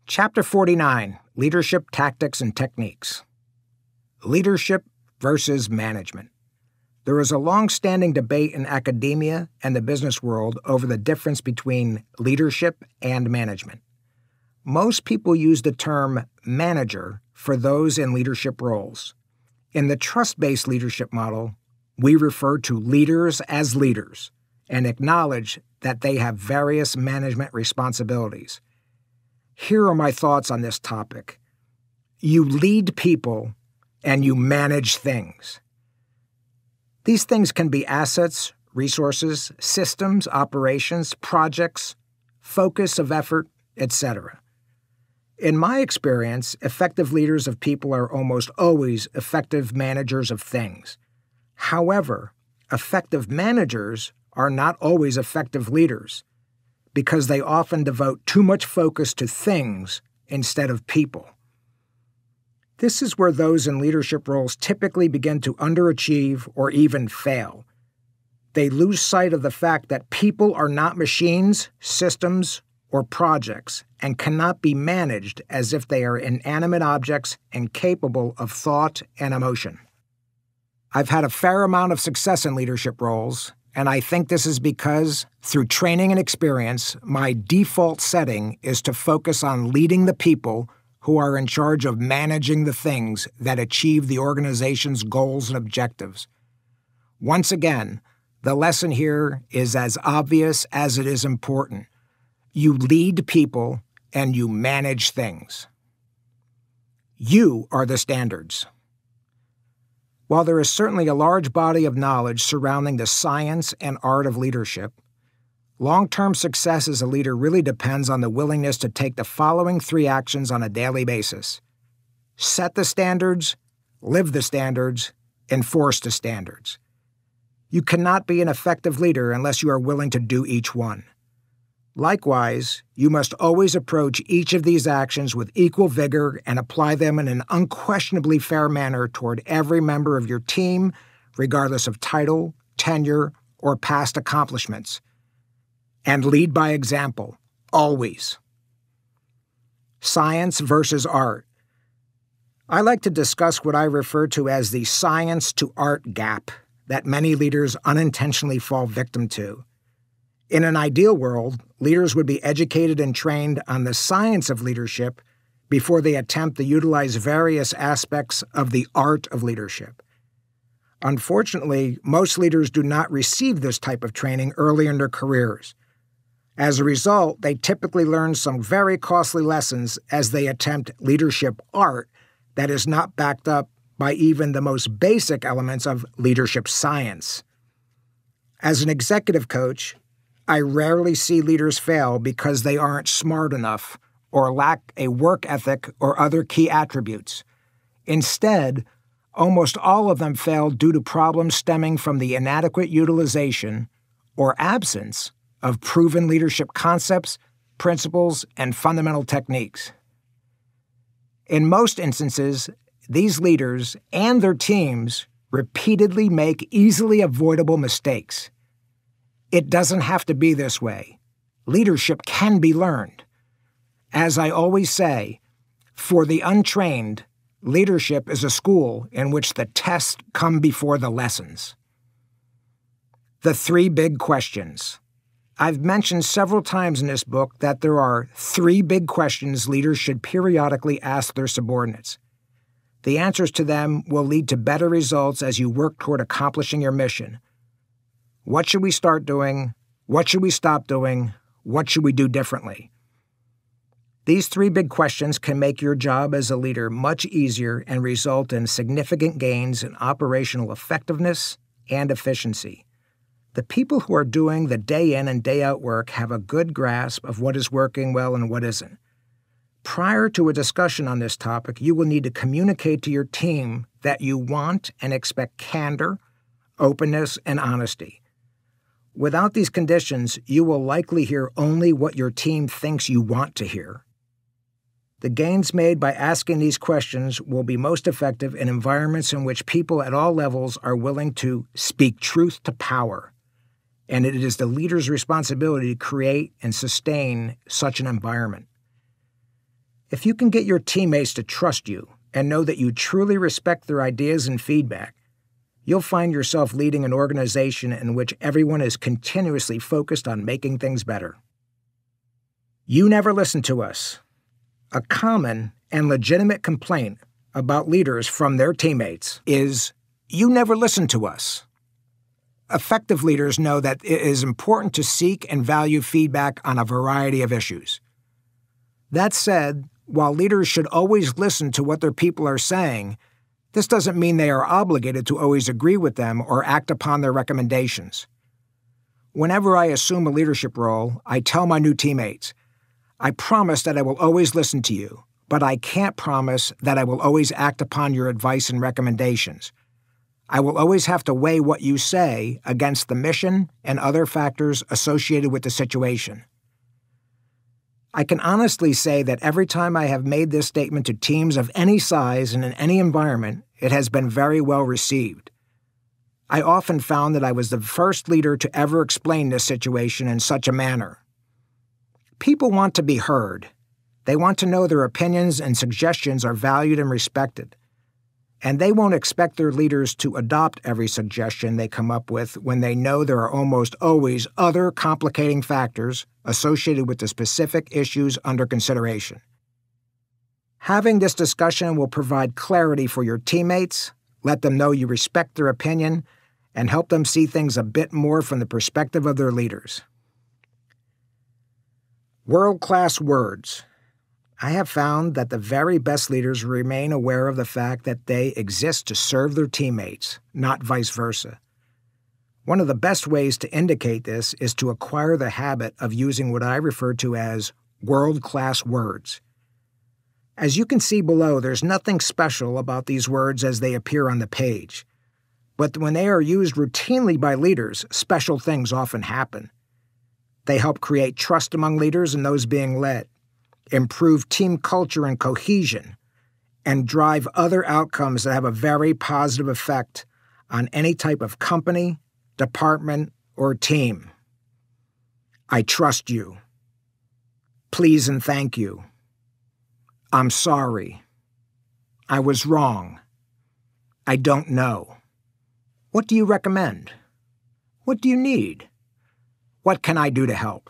Chapter 49, Leadership Tactics and Techniques. Leadership versus management. There is a long-standing debate in academia and the business world over the difference between leadership and management. Most people use the term manager for those in leadership roles. In the trust-based leadership model, we refer to leaders as leaders and acknowledge that they have various management responsibilities. Here are my thoughts on this topic. You lead people and you manage things. These things can be assets, resources, systems, operations, projects, focus of effort, etc. In my experience, effective leaders of people are almost always effective managers of things. However, effective managers are not always effective leaders, because they often devote too much focus to things instead of people. This is where those in leadership roles typically begin to underachieve or even fail. They lose sight of the fact that people are not machines, systems, or projects and cannot be managed as if they are inanimate objects and capable of thought and emotion. I've had a fair amount of success in leadership roles, and I think this is because, through training and experience, my default setting is to focus on leading the people who are in charge of managing the things that achieve the organization's goals and objectives. Once again, the lesson here is as obvious as it is important. You lead people and you manage things. You are the standards. While there is certainly a large body of knowledge surrounding the science and art of leadership, long-term success as a leader really depends on the willingness to take the following 3 actions on a daily basis: set the standards, live the standards, enforce the standards. You cannot be an effective leader unless you are willing to do each one. Likewise, you must always approach each of these actions with equal vigor and apply them in an unquestionably fair manner toward every member of your team, regardless of title, tenure, or past accomplishments. And lead by example, always. Science versus art. I like to discuss what I refer to as the science to art gap that many leaders unintentionally fall victim to. In an ideal world, leaders would be educated and trained on the science of leadership before they attempt to utilize various aspects of the art of leadership. Unfortunately, most leaders do not receive this type of training early in their careers. As a result, they typically learn some very costly lessons as they attempt leadership art that is not backed up by even the most basic elements of leadership science. As an executive coach, I rarely see leaders fail because they aren't smart enough or lack a work ethic or other key attributes. Instead, almost all of them fail due to problems stemming from the inadequate utilization or absence of proven leadership concepts, principles, and fundamental techniques. In most instances, these leaders and their teams repeatedly make easily avoidable mistakes. It doesn't have to be this way. Leadership can be learned. As I always say, for the untrained, leadership is a school in which the tests come before the lessons. The 3 big questions. I've mentioned several times in this book that there are 3 big questions leaders should periodically ask their subordinates. The answers to them will lead to better results as you work toward accomplishing your mission. What should we start doing? What should we stop doing? What should we do differently? These 3 big questions can make your job as a leader much easier and result in significant gains in operational effectiveness and efficiency. The people who are doing the day in and day out work have a good grasp of what is working well and what isn't. Prior to a discussion on this topic, you will need to communicate to your team that you want and expect candor, openness, and honesty. Without these conditions, you will likely hear only what your team thinks you want to hear. The gains made by asking these questions will be most effective in environments in which people at all levels are willing to speak truth to power, and it is the leader's responsibility to create and sustain such an environment. If you can get your teammates to trust you and know that you truly respect their ideas and feedback, you'll find yourself leading an organization in which everyone is continuously focused on making things better. You never listen to us. A common and legitimate complaint about leaders from their teammates is, "You never listen to us." Effective leaders know that it is important to seek and value feedback on a variety of issues. That said, while leaders should always listen to what their people are saying, this doesn't mean they are obligated to always agree with them or act upon their recommendations. Whenever I assume a leadership role, I tell my new teammates, "I promise that I will always listen to you, but I can't promise that I will always act upon your advice and recommendations. I will always have to weigh what you say against the mission and other factors associated with the situation." I can honestly say that every time I have made this statement to teams of any size and in any environment, it has been very well received. I often found that I was the first leader to ever explain this situation in such a manner. People want to be heard. They want to know their opinions and suggestions are valued and respected. And they won't expect their leaders to adopt every suggestion they come up with when they know there are almost always other complicating factors associated with the specific issues under consideration. Having this discussion will provide clarity for your teammates, let them know you respect their opinion, and help them see things a bit more from the perspective of their leaders. World-class words. I have found that the very best leaders remain aware of the fact that they exist to serve their teammates, not vice versa. One of the best ways to indicate this is to acquire the habit of using what I refer to as world-class words. As you can see below, there's nothing special about these words as they appear on the page. But when they are used routinely by leaders, special things often happen. They help create trust among leaders and those being led, improve team culture and cohesion, and drive other outcomes that have a very positive effect on any type of company, department, or team. I trust you. Please and thank you. I'm sorry. I was wrong. I don't know. What do you recommend? What do you need? What can I do to help?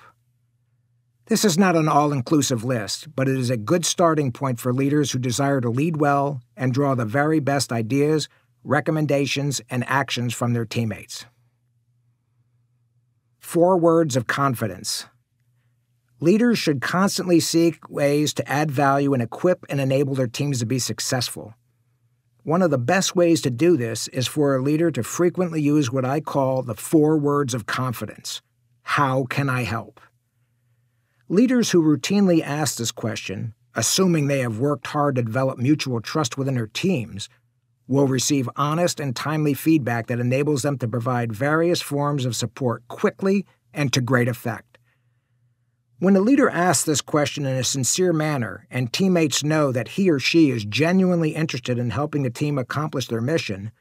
This is not an all-inclusive list, but it is a good starting point for leaders who desire to lead well and draw the very best ideas, recommendations, and actions from their teammates. 4 words of confidence. Leaders should constantly seek ways to add value and equip and enable their teams to be successful. One of the best ways to do this is for a leader to frequently use what I call the 4 words of confidence. How can I help? Leaders who routinely ask this question, assuming they have worked hard to develop mutual trust within their teams, will receive honest and timely feedback that enables them to provide various forms of support quickly and to great effect. When a leader asks this question in a sincere manner and teammates know that he or she is genuinely interested in helping the team accomplish their mission,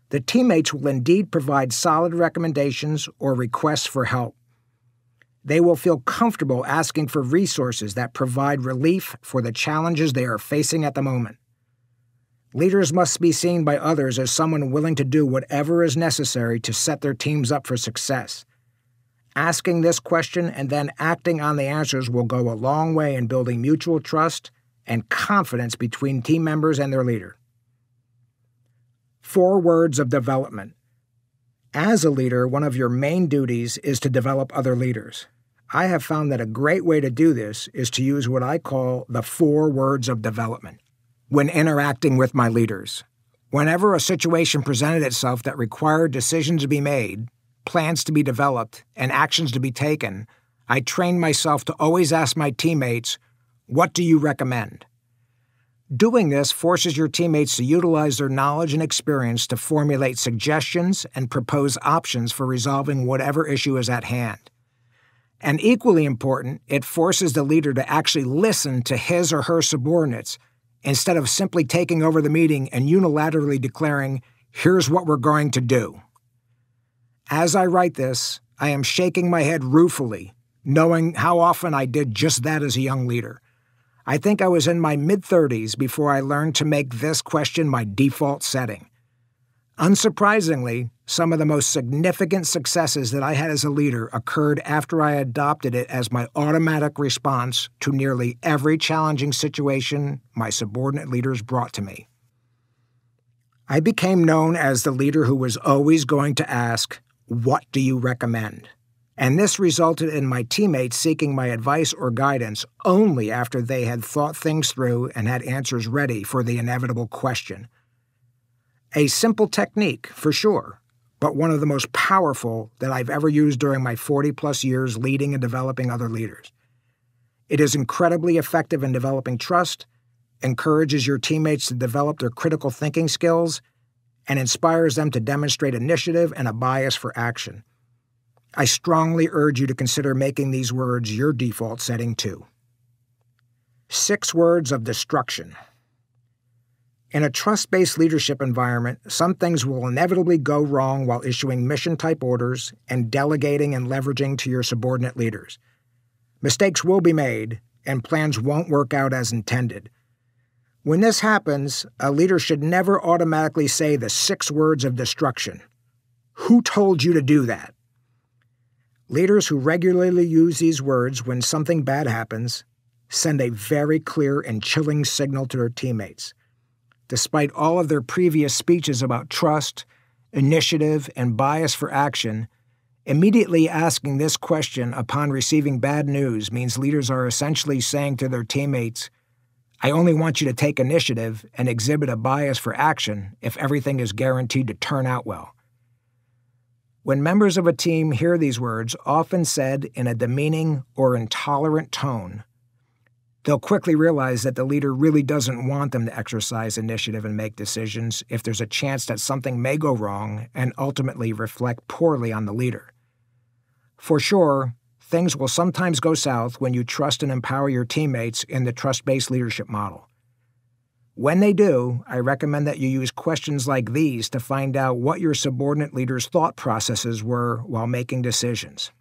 the teammates will indeed provide solid recommendations or requests for help. They will feel comfortable asking for resources that provide relief for the challenges they are facing at the moment. Leaders must be seen by others as someone willing to do whatever is necessary to set their teams up for success. Asking this question and then acting on the answers will go a long way in building mutual trust and confidence between team members and their leader. 4 words of development. As a leader, one of your main duties is to develop other leaders. I have found that a great way to do this is to use what I call the 4 words of development when interacting with my leaders. Whenever a situation presented itself that required decisions to be made, plans to be developed, and actions to be taken, I trained myself to always ask my teammates, "What do you recommend?" Doing this forces your teammates to utilize their knowledge and experience to formulate suggestions and propose options for resolving whatever issue is at hand. And equally important, it forces the leader to actually listen to his or her subordinates instead of simply taking over the meeting and unilaterally declaring, "Here's what we're going to do." As I write this, I am shaking my head ruefully, knowing how often I did just that as a young leader. I think I was in my mid-30s before I learned to make this question my default setting. Unsurprisingly, some of the most significant successes that I had as a leader occurred after I adopted it as my automatic response to nearly every challenging situation my subordinate leaders brought to me. I became known as the leader who was always going to ask, "What do you recommend?" And this resulted in my teammates seeking my advice or guidance only after they had thought things through and had answers ready for the inevitable question. A simple technique, for sure, but one of the most powerful that I've ever used during my 40-plus years leading and developing other leaders. It is incredibly effective in developing trust, encourages your teammates to develop their critical thinking skills, and inspires them to demonstrate initiative and a bias for action. I strongly urge you to consider making these words your default setting too. 6 words of destruction. In a trust-based leadership environment, some things will inevitably go wrong while issuing mission-type orders and delegating and leveraging to your subordinate leaders. Mistakes will be made, and plans won't work out as intended. When this happens, a leader should never automatically say the 6 words of destruction. Who told you to do that? Leaders who regularly use these words when something bad happens send a very clear and chilling signal to their teammates. Despite all of their previous speeches about trust, initiative, and bias for action, immediately asking this question upon receiving bad news means leaders are essentially saying to their teammates, "I only want you to take initiative and exhibit a bias for action if everything is guaranteed to turn out well." When members of a team hear these words, often said in a demeaning or intolerant tone, they'll quickly realize that the leader really doesn't want them to exercise initiative and make decisions if there's a chance that something may go wrong and ultimately reflect poorly on the leader. For sure, things will sometimes go south when you trust and empower your teammates in the trust-based leadership model. When they do, I recommend that you use questions like these to find out what your subordinate leader's thought processes were while making decisions.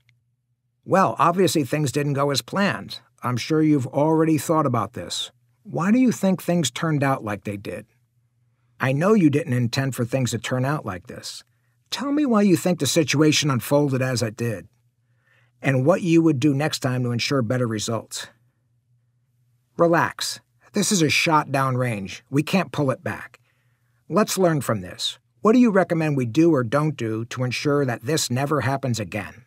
Well, obviously things didn't go as planned. I'm sure you've already thought about this. Why do you think things turned out like they did? I know you didn't intend for things to turn out like this. Tell me why you think the situation unfolded as it did, and what you would do next time to ensure better results. Relax. This is a shot down range. We can't pull it back. Let's learn from this. What do you recommend we do or don't do to ensure that this never happens again?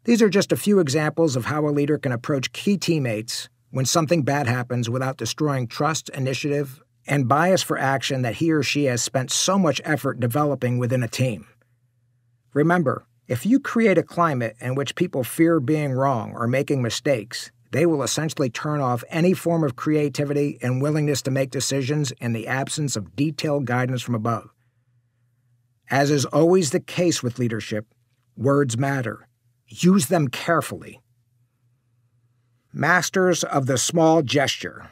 These are just a few examples of how a leader can approach key teammates when something bad happens without destroying trust, initiative, and bias for action that he or she has spent so much effort developing within a team. Remember, if you create a climate in which people fear being wrong or making mistakes, they will essentially turn off any form of creativity and willingness to make decisions in the absence of detailed guidance from above. As is always the case with leadership, words matter. Use them carefully. Masters of the small gesture.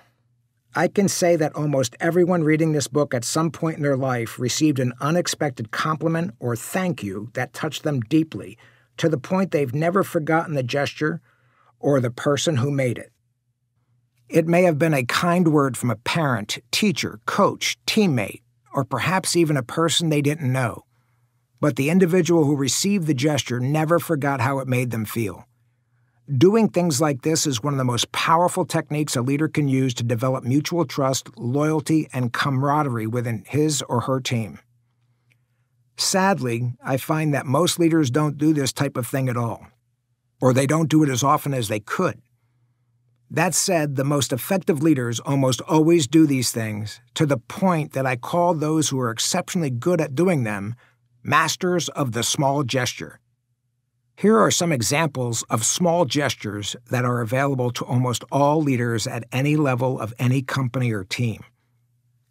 I can say that almost everyone reading this book at some point in their life received an unexpected compliment or thank you that touched them deeply, to the point they've never forgotten the gesture or the person who made it. It may have been a kind word from a parent, teacher, coach, teammate, or perhaps even a person they didn't know. But the individual who received the gesture never forgot how it made them feel. Doing things like this is one of the most powerful techniques a leader can use to develop mutual trust, loyalty, and camaraderie within his or her team. Sadly, I find that most leaders don't do this type of thing at all, or they don't do it as often as they could. That said, the most effective leaders almost always do these things, to the point that I call those who are exceptionally good at doing them masters of the small gesture. Here are some examples of small gestures that are available to almost all leaders at any level of any company or team.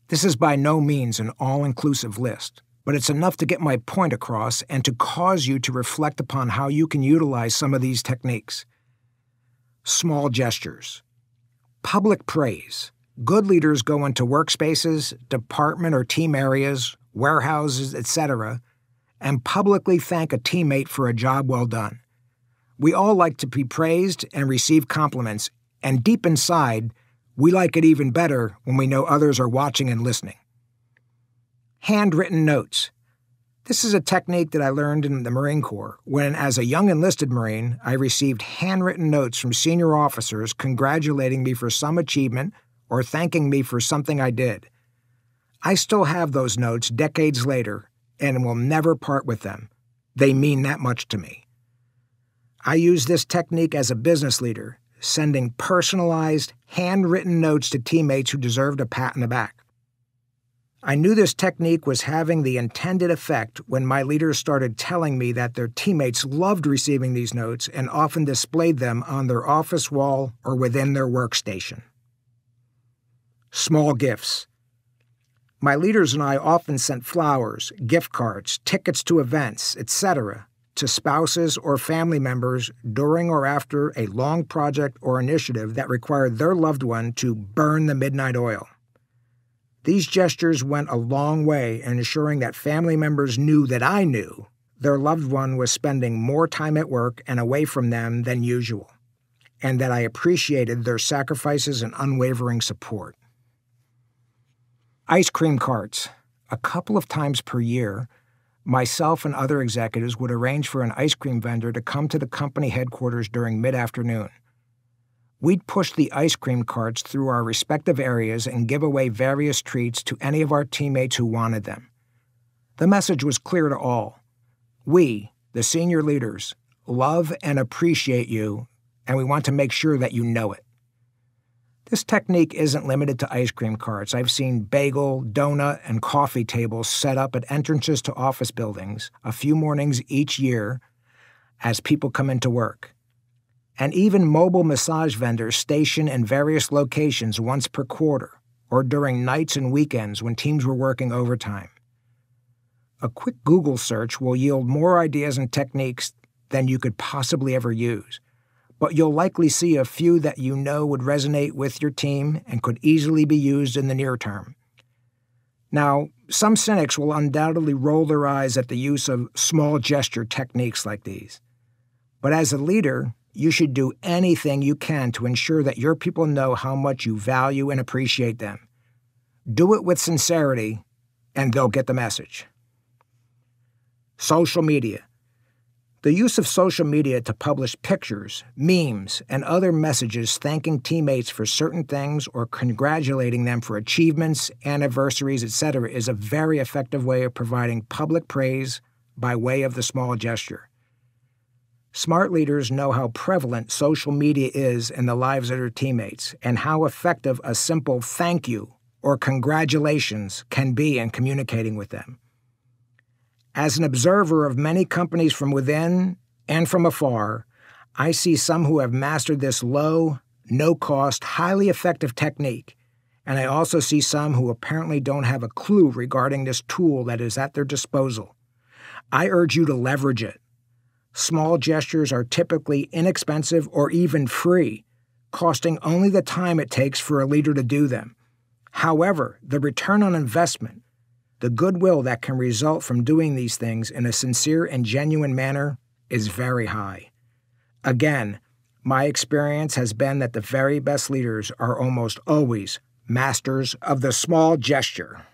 This is by no means an all-inclusive list, but it's enough to get my point across and to cause you to reflect upon how you can utilize some of these techniques. Small gestures. Public praise. Good leaders go into workspaces, department or team areas, warehouses, etc., and publicly thank a teammate for a job well done. We all like to be praised and receive compliments, and deep inside, we like it even better when we know others are watching and listening. Handwritten notes. This is a technique that I learned in the Marine Corps when, as a young enlisted Marine, I received handwritten notes from senior officers congratulating me for some achievement or thanking me for something I did. I still have those notes decades later and will never part with them. They mean that much to me. I use this technique as a business leader, sending personalized, handwritten notes to teammates who deserved a pat in the back. I knew this technique was having the intended effect when my leaders started telling me that their teammates loved receiving these notes and often displayed them on their office wall or within their workstation. Small gifts. My leaders and I often sent flowers, gift cards, tickets to events, etc., to spouses or family members during or after a long project or initiative that required their loved one to burn the midnight oil. These gestures went a long way in ensuring that family members knew that I knew their loved one was spending more time at work and away from them than usual, and that I appreciated their sacrifices and unwavering support. Ice cream carts. A couple of times per year, myself and other executives would arrange for an ice cream vendor to come to the company headquarters during mid-afternoon. We'd push the ice cream carts through our respective areas and give away various treats to any of our teammates who wanted them. The message was clear to all. We, the senior leaders, love and appreciate you, and we want to make sure that you know it. This technique isn't limited to ice cream carts. I've seen bagel, donut, and coffee tables set up at entrances to office buildings a few mornings each year as people come into work. And even mobile massage vendors stationed in various locations once per quarter, or during nights and weekends when teams were working overtime. A quick Google search will yield more ideas and techniques than you could possibly ever use, but you'll likely see a few that you know would resonate with your team and could easily be used in the near term. Now, some cynics will undoubtedly roll their eyes at the use of small gesture techniques like these. But as a leader, you should do anything you can to ensure that your people know how much you value and appreciate them. Do it with sincerity, and they'll get the message. Social media. The use of social media to publish pictures, memes, and other messages thanking teammates for certain things or congratulating them for achievements, anniversaries, etc. is a very effective way of providing public praise by way of the small gesture. Smart leaders know how prevalent social media is in the lives of their teammates and how effective a simple thank you or congratulations can be in communicating with them. As an observer of many companies from within and from afar, I see some who have mastered this low, no-cost, highly effective technique, and I also see some who apparently don't have a clue regarding this tool that is at their disposal. I urge you to leverage it. Small gestures are typically inexpensive or even free, costing only the time it takes for a leader to do them. However, the return on investment, the goodwill that can result from doing these things in a sincere and genuine manner, is very high. Again, my experience has been that the very best leaders are almost always masters of the small gesture.